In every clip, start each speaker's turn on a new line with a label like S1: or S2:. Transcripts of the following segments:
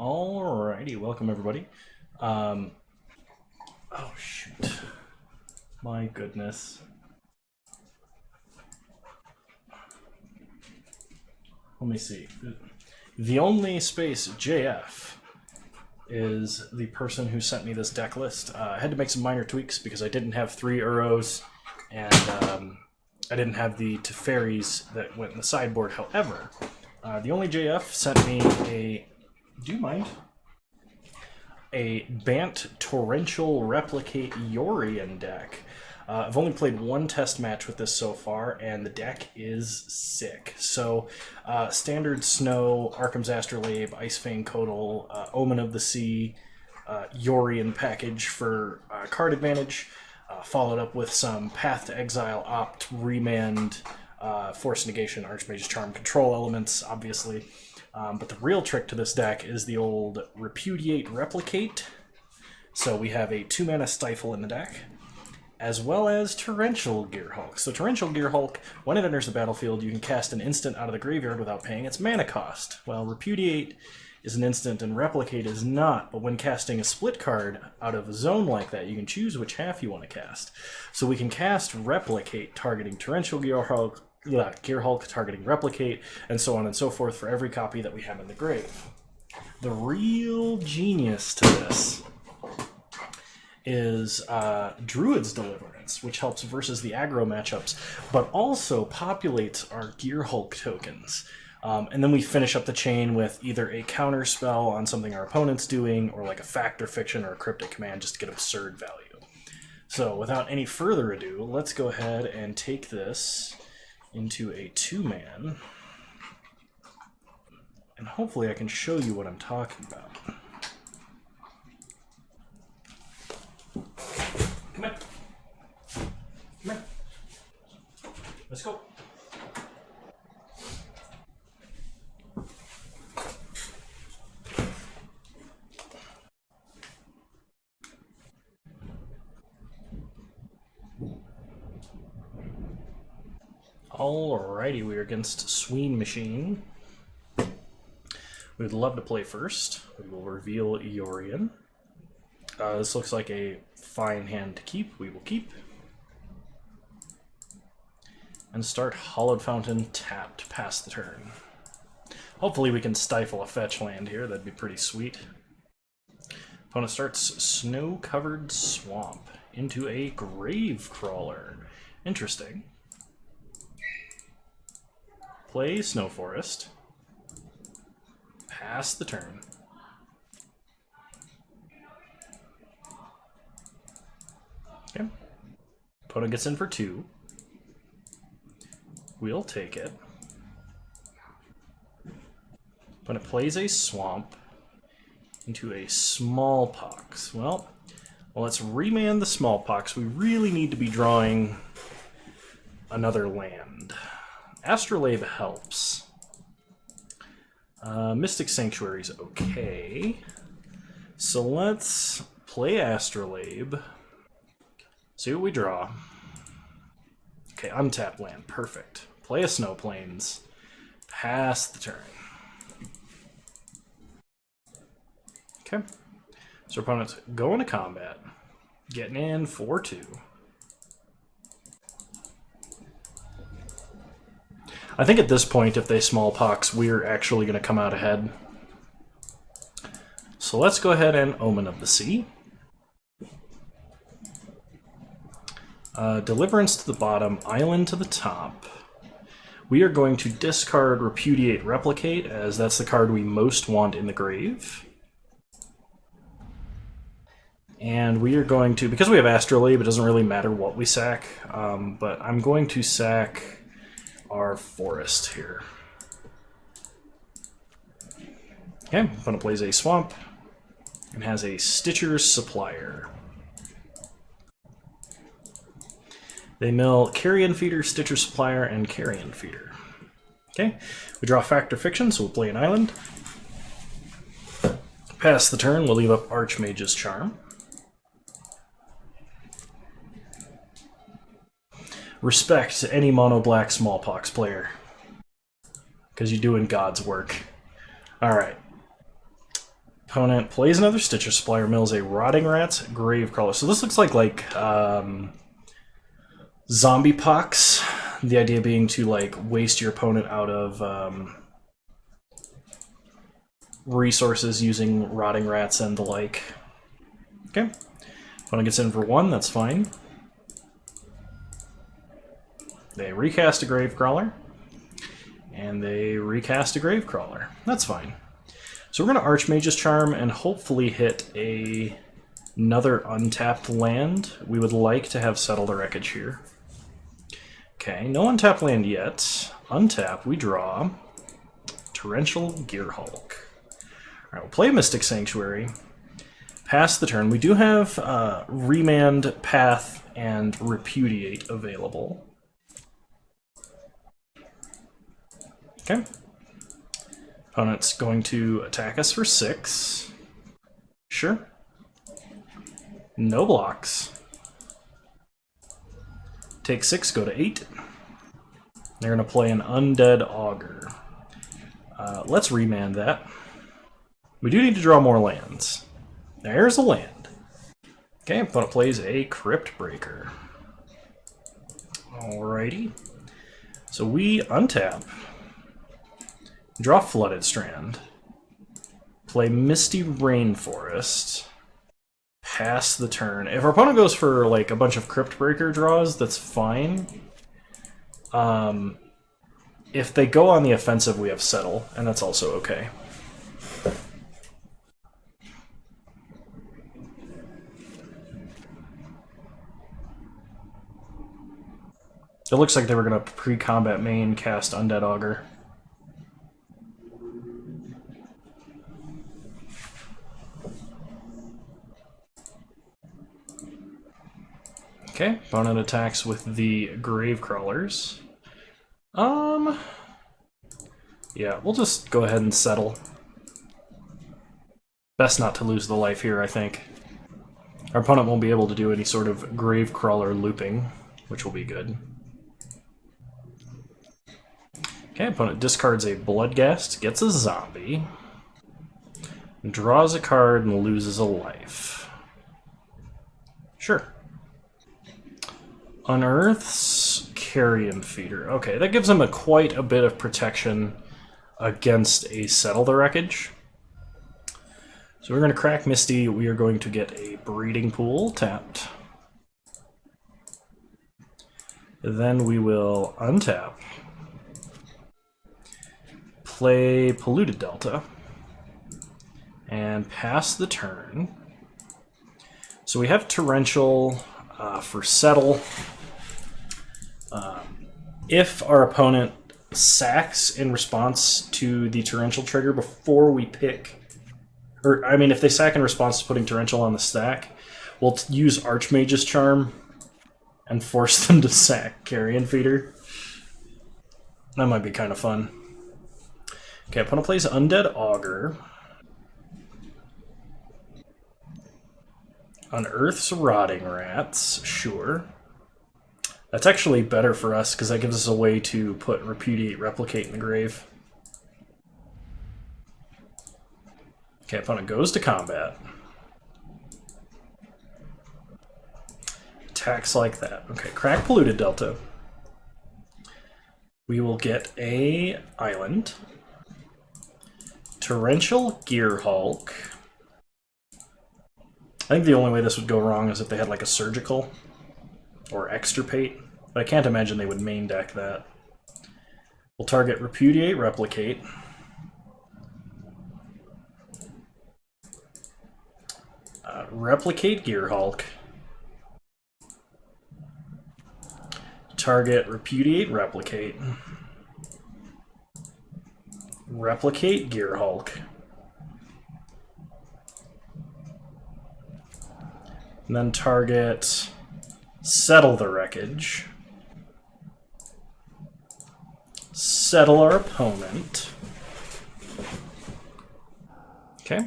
S1: Alrighty, welcome everybody. Oh shoot. My goodness. Let me see. The only space JF is the person who sent me this deck list. I had to make some minor tweaks because I didn't have 3 Uros and I didn't have the Teferis that went in the sideboard. However, the only JF sent me a... Do you mind? A Bant Torrential Replicate Yorion deck. I've only played 1 test match with this so far, and the deck is sick. So, standard Snow, Arkham's Astrolabe, Icefang Codal, Omen of the Sea, Yorion package for card advantage, followed up with some Path to Exile, Opt, Remand, Force Negation, Archmage's Charm control elements, obviously. But the real trick to this deck is the old Repudiate Replicate. So we have a 2-mana Stifle in the deck, as well as Torrential Gearhulk. So Torrential Gearhulk, when it enters the battlefield, you can cast an instant out of the graveyard without paying its mana cost. Well, Repudiate is an instant and Replicate is not, but when casting a split card out of a zone like that, you can choose which half you want to cast. So we can cast Replicate targeting Torrential Gearhulk targeting Replicate, and so on and so forth for every copy that we have in the grave. The real genius to this is Druid's Deliverance, which helps versus the aggro matchups, but also populates our Gearhulk tokens. And then we finish up the chain with either a counter spell on something our opponent's doing, or like a Fact or Fiction or a Cryptic Command just to get absurd value. So without any further ado, let's go ahead and take this into a 2-man, and hopefully I can show you what I'm talking about. Come in. Come in. Let's go. Alrighty, we are against Sween Machine. We would love to play first. We will reveal Yorion. This looks like a fine hand to keep. We will keep. And start Hallowed Fountain tapped past the turn. Hopefully we can stifle a fetch land here. That'd be pretty sweet. Opponent starts Snow-Covered Swamp into a Grave Crawler. Interesting. Play Snow Forest. Pass the turn. Okay. Opponent gets in for 2. We'll take it. Opponent plays a Swamp into a Smallpox. Well, let's remand the Smallpox. We really need to be drawing another land. Astrolabe helps. Mystic Sanctuary's okay. So let's play Astrolabe. See what we draw. Okay, untap land. Perfect. Play a Snow Plains. Pass the turn. Okay. So opponent's going to combat. Getting in for 2. I think at this point, if they Smallpox, we're actually going to come out ahead. So let's go ahead and Omen of the Sea. Deliverance to the bottom, Island to the top. We are going to discard Repudiate Replicate, as that's the card we most want in the grave. And we are going to, because we have Astrolabe, it doesn't really matter what we sack, but I'm going to sack our forest here. Okay, opponent plays a Swamp and has a Stitcher's Supplier. They mill Carrion Feeder, Stitcher's Supplier, and Carrion Feeder. Okay, we draw Fact or Fiction, so we'll play an island. Pass the turn, we'll leave up Archmage's Charm. Respect to any mono-black Smallpox player, because you're doing God's work. Alright. Opponent plays another Stitcher Supplier, mills a Rotting Rat's Gravecrawler. So this looks like zombie pox. The idea being to like waste your opponent out of resources using Rotting Rats and the like. Okay. Opponent gets in for 1, that's fine. They recast a Gravecrawler. And they recast a Gravecrawler. That's fine. So we're going to Archmage's Charm and hopefully hit another untapped land. We would like to have Settle the Wreckage here. Okay, no untapped land yet. Untap, we draw Torrential Gearhulk. Alright, we'll play Mystic Sanctuary. Pass the turn. We do have Remand, Path, and Repudiate available. Okay. Opponent's going to attack us for 6. Sure. No blocks. Take 6, go to 8. They're going to play an Undead Augur. Let's remand that. We do need to draw more lands. There's a land. Okay, opponent plays a Crypt Breaker. Alrighty. So we untap. Draw Flooded Strand. Play Misty Rainforest. Pass the turn. If our opponent goes for like a bunch of Crypt Breaker draws, that's fine. If they go on the offensive, we have Settle, and that's also okay. It looks like they were going to pre-combat main cast Undead Augur. Okay, opponent attacks with the Gravecrawlers. Yeah, we'll just go ahead and settle. Best not to lose the life here, I think. Our opponent won't be able to do any sort of Gravecrawler looping, which will be good. Okay, opponent discards a Bloodghast, gets a zombie, draws a card, and loses a life. Sure. Unearths Carrion Feeder. Okay, that gives him quite a bit of protection against a Settle the Wreckage. So we're going to crack Misty. We are going to get a Breeding Pool tapped. Then we will untap. Play Polluted Delta. And pass the turn. So we have Torrential for Settle. If our opponent sacks in response to the Torrential trigger before we pick, or I mean if they sack in response to putting Torrential on the stack, we'll use Archmage's Charm and force them to sack Carrion Feeder. That might be kind of fun. Okay, opponent plays Undead Augur. Unearths Rotting Rats, sure. That's actually better for us because that gives us a way to put Repudiate, Replicate in the grave. Okay, opponent goes to combat. Attacks like that. Okay, crack Polluted Delta. We will get a island. Torrential Gearhulk. I think the only way this would go wrong is if they had like a Surgical or Extirpate, but I can't imagine they would main deck that. We'll target Repudiate, Replicate. Replicate Gearhulk. Target Repudiate, Replicate. Replicate Gearhulk. And then target Settle the Wreckage. Settle our opponent. Okay.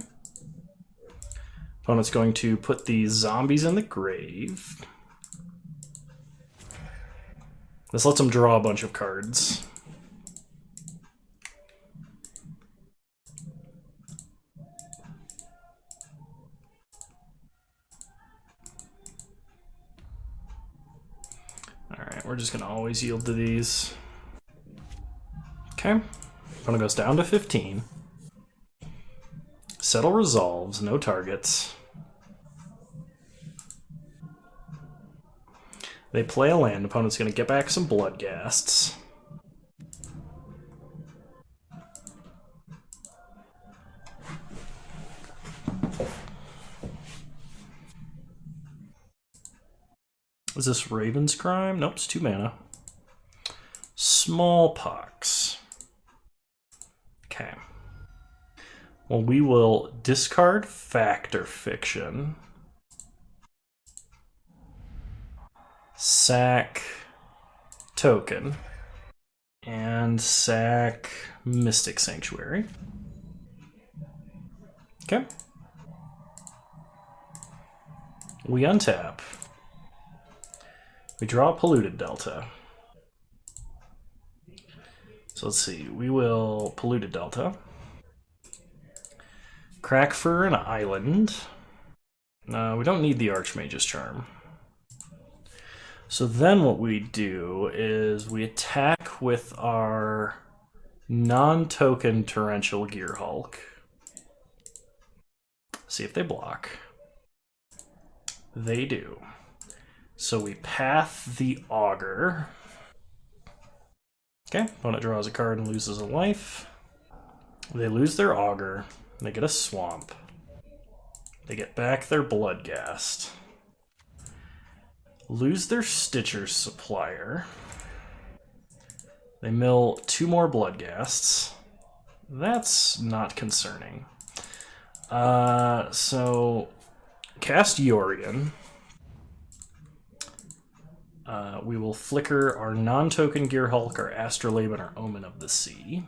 S1: Opponent's going to put the zombies in the grave. This lets them draw a bunch of cards. we're just going to always yield to these. Okay. Opponent goes down to 15. Settle resolves, no targets. They play a land. Opponent's going to get back some Bloodghasts. Is this Raven's Crime? Nope, it's 2 mana. Smallpox. Okay. Well, we will discard Fact or Fiction. Sack Token. And sack Mystic Sanctuary. Okay. We untap. We draw Polluted Delta. So let's see, we will Polluted Delta. Crack for an island. No, we don't need the Archmage's Charm. So then what we do is we attack with our non-token Torrential Gearhulk. See if they block. They do. So we path the Augur. Okay, opponent draws a card and loses a life. They lose their Augur. They get a Swamp. They get back their Bloodghast. Lose their Stitcher's Supplier. They mill 2 more Bloodghasts. That's not concerning. So cast Yorion. We will flicker our non-token Gearhulk, our Astrolabe, and our Omen of the Sea.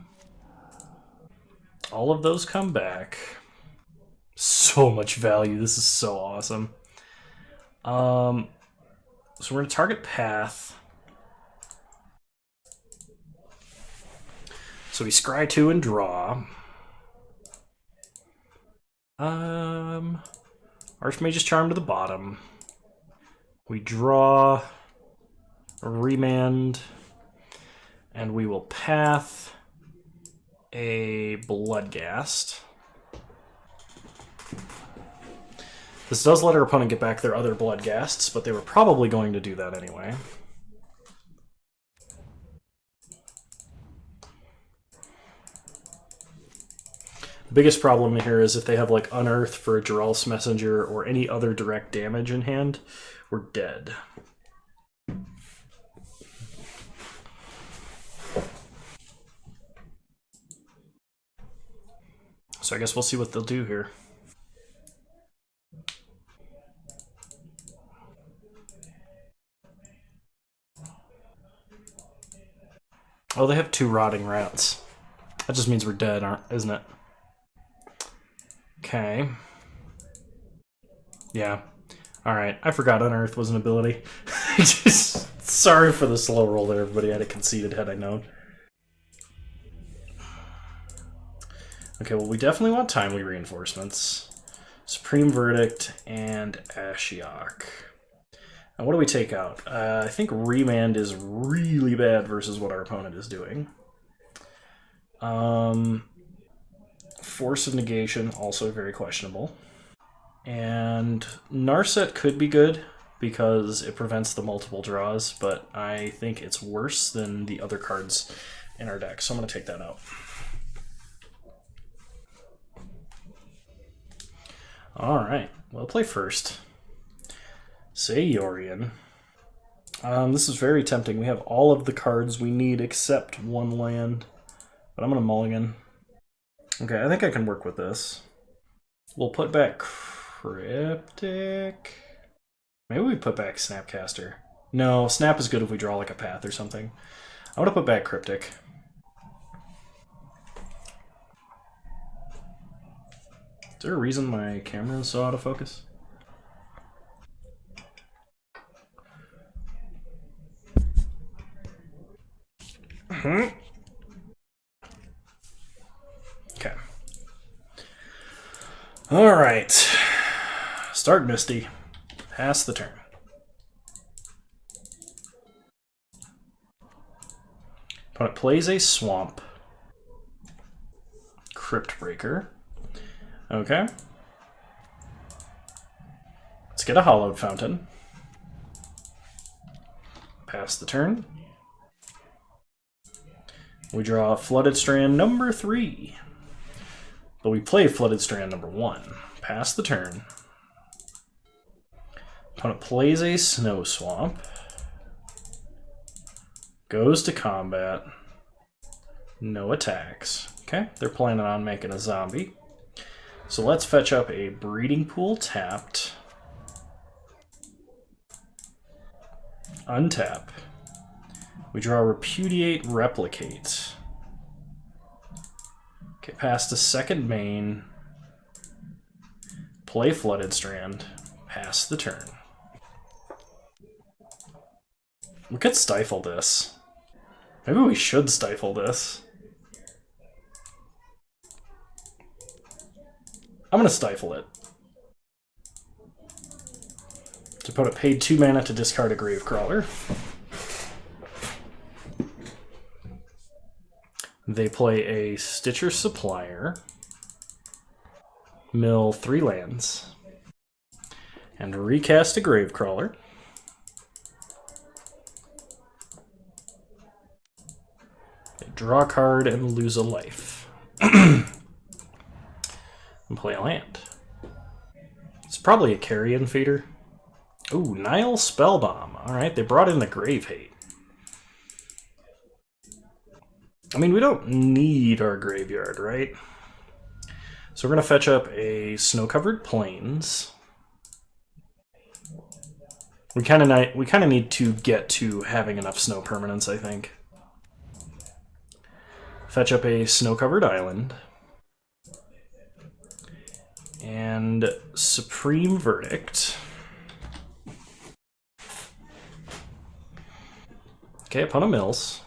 S1: All of those come back. So much value. This is so awesome. So we're going to target Path. So we scry 2 and draw. Archmage's Charm to the bottom. We draw a Remand, and we will path a Bloodghast. This does let our opponent get back their other Bloodghasts, but they were probably going to do that anyway. The biggest problem here is if they have like Unearth for a Geralt's Messenger or any other direct damage in hand, we're dead. So I guess we'll see what they'll do here. Oh, they have 2 Rotting Rats. That just means we're dead, isn't it? Okay. Yeah. Alright, I forgot Unearth was an ability. Sorry for the slow roll there, everybody. I had it conceded had I known. Okay, well, we definitely want Timely Reinforcements. Supreme Verdict and Ashiok. Now, what do we take out? I think Remand is really bad versus what our opponent is doing. Force of Negation, also very questionable. And Narset could be good because it prevents the multiple draws, but I think it's worse than the other cards in our deck, so I'm going to take that out. Alright, we'll play first. Say Yorion. This is very tempting. We have all of the cards we need except 1 land, but I'm going to mulligan. Okay, I think I can work with this. We'll put back Cryptic. Maybe we put back Snapcaster. No, Snap is good if we draw like a path or something. I want to put back Cryptic. Is there a reason my camera is so out of focus? Okay. Alright. Start Misty. Pass the turn. Opponent plays a swamp. Crypt Breaker. Okay. Let's get a Hallowed Fountain. Pass the turn. We draw Flooded Strand number 3. But we play Flooded Strand number 1. Pass the turn. Opponent plays a Snow Swamp. Goes to combat. No attacks. Okay, they're planning on making a zombie. So let's fetch up a Breeding Pool tapped. Untap. We draw Repudiate, Replicate. Okay, past the second main. Play Flooded Strand. Pass the turn. We could stifle this. Maybe we should stifle this. I'm going to stifle it. The opponent paid 2 mana to discard a Gravecrawler. They play a Stitcher Supplier. Mill 3 lands. And recast a Gravecrawler. Draw a card and lose a life. And play a land. It's probably a Carrion Feeder. Ooh, Nile Spellbomb. Alright, they brought in the Grave Hate. I mean, we don't need our graveyard, right? So we're going to fetch up a Snow-Covered Plains. We kind of need to get to having enough snow permanents, I think. Fetch up a Snow-Covered Island. And Supreme Verdict. Okay, opponent mills.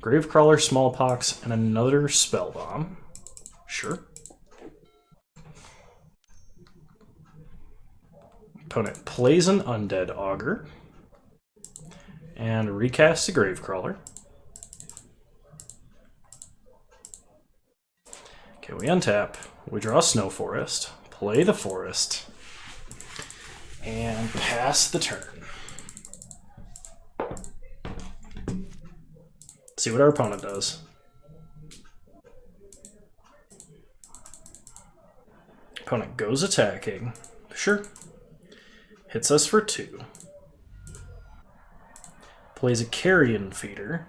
S1: Gravecrawler, Smallpox, and another Spellbomb. Sure. Opponent plays an Undead Augur. And recasts a Gravecrawler. Okay, we untap. We draw a Snow Forest. Play the Forest. And pass the turn. See what our opponent does. Opponent goes attacking. Sure. Hits us for 2. Plays a Carrion Feeder.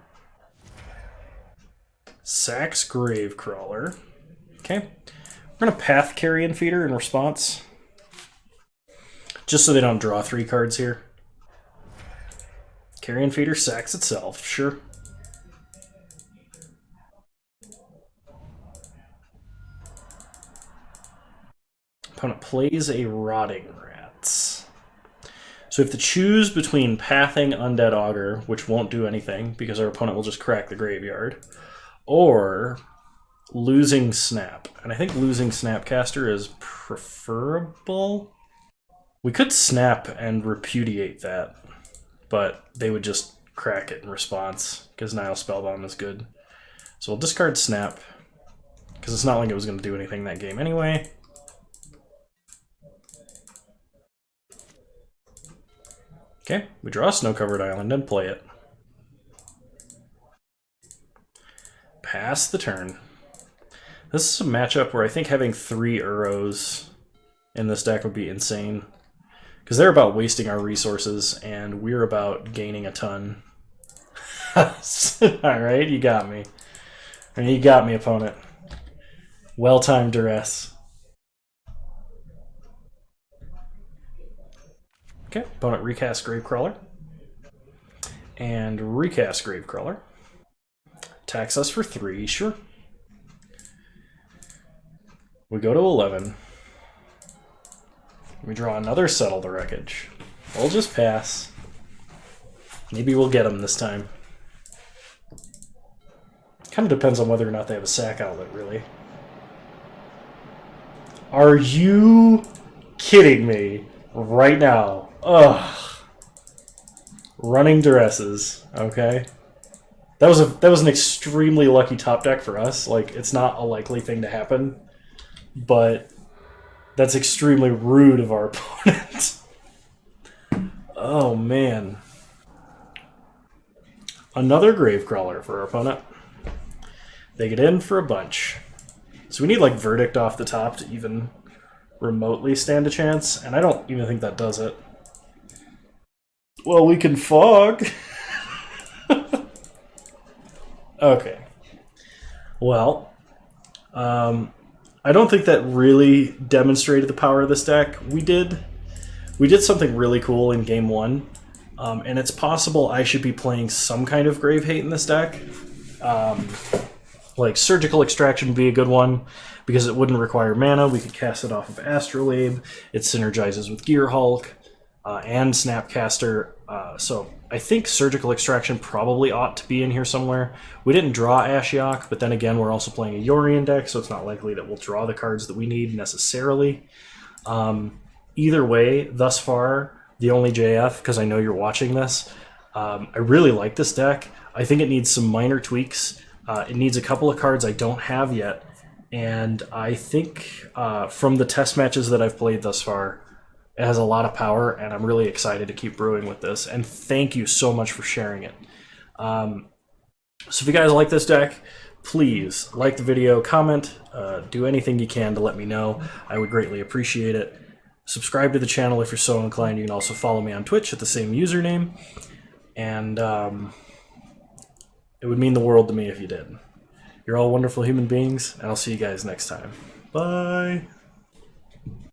S1: Sacks Gravecrawler. Okay. We're going to Path Carrion Feeder in response. Just so they don't draw 3 cards here. Carrion Feeder sacks itself. Sure. Opponent plays a Rotting Rats. So we have to choose between Pathing Undead Augur, which won't do anything because our opponent will just crack the graveyard, or losing Snap. And I think losing Snapcaster is preferable. We could Snap and repudiate that, but they would just crack it in response because Nile Spellbomb is good. So we'll discard Snap because it's not like it was going to do anything that game anyway. Okay, we draw a Snow-Covered Island and play it. Pass the turn. This is a matchup where I think having 3 Uros in this deck would be insane. Because they're about wasting our resources, and we're about gaining a ton. Alright, you got me. You got me, opponent. Well-timed duress. Okay, opponent recast Gravecrawler. And recast Gravecrawler. Attacks us for 3, sure. We go to 11. We draw another Settle the Wreckage. We'll just pass. Maybe we'll get them this time. Kind of depends on whether or not they have a sack outlet, really. Are you kidding me right now? Ugh. Running duresses, okay? That was an extremely lucky top deck for us. Like, it's not a likely thing to happen, but that's extremely rude of our opponent. Oh man. Another Gravecrawler for our opponent. They get in for a bunch. So we need like Verdict off the top to even remotely stand a chance, and I don't even think that does it. Well, we can Fog. Okay. Well, I don't think that really demonstrated the power of this deck. We did something really cool in game one, and it's possible I should be playing some kind of Grave Hate in this deck. Like Surgical Extraction would be a good one, because it wouldn't require mana. We could cast it off of Astrolabe. It synergizes with Gear Hulk and Snapcaster. So I think Surgical Extraction probably ought to be in here somewhere. We didn't draw Ashiok, but then again, we're also playing a Yorion deck, so it's not likely that we'll draw the cards that we need necessarily. Either way, thus far, the only JF, because I know you're watching this, I really like this deck. I think it needs some minor tweaks. It needs a couple of cards I don't have yet, and I think from the test matches that I've played thus far, it has a lot of power, and I'm really excited to keep brewing with this, and thank you so much for sharing it. So if you guys like this deck, please like the video, comment, do anything you can to let me know. I would greatly appreciate it. Subscribe to the channel if you're so inclined. You can also follow me on Twitch at the same username, and it would mean the world to me if you did. You're all wonderful human beings, and I'll see you guys next time. Bye!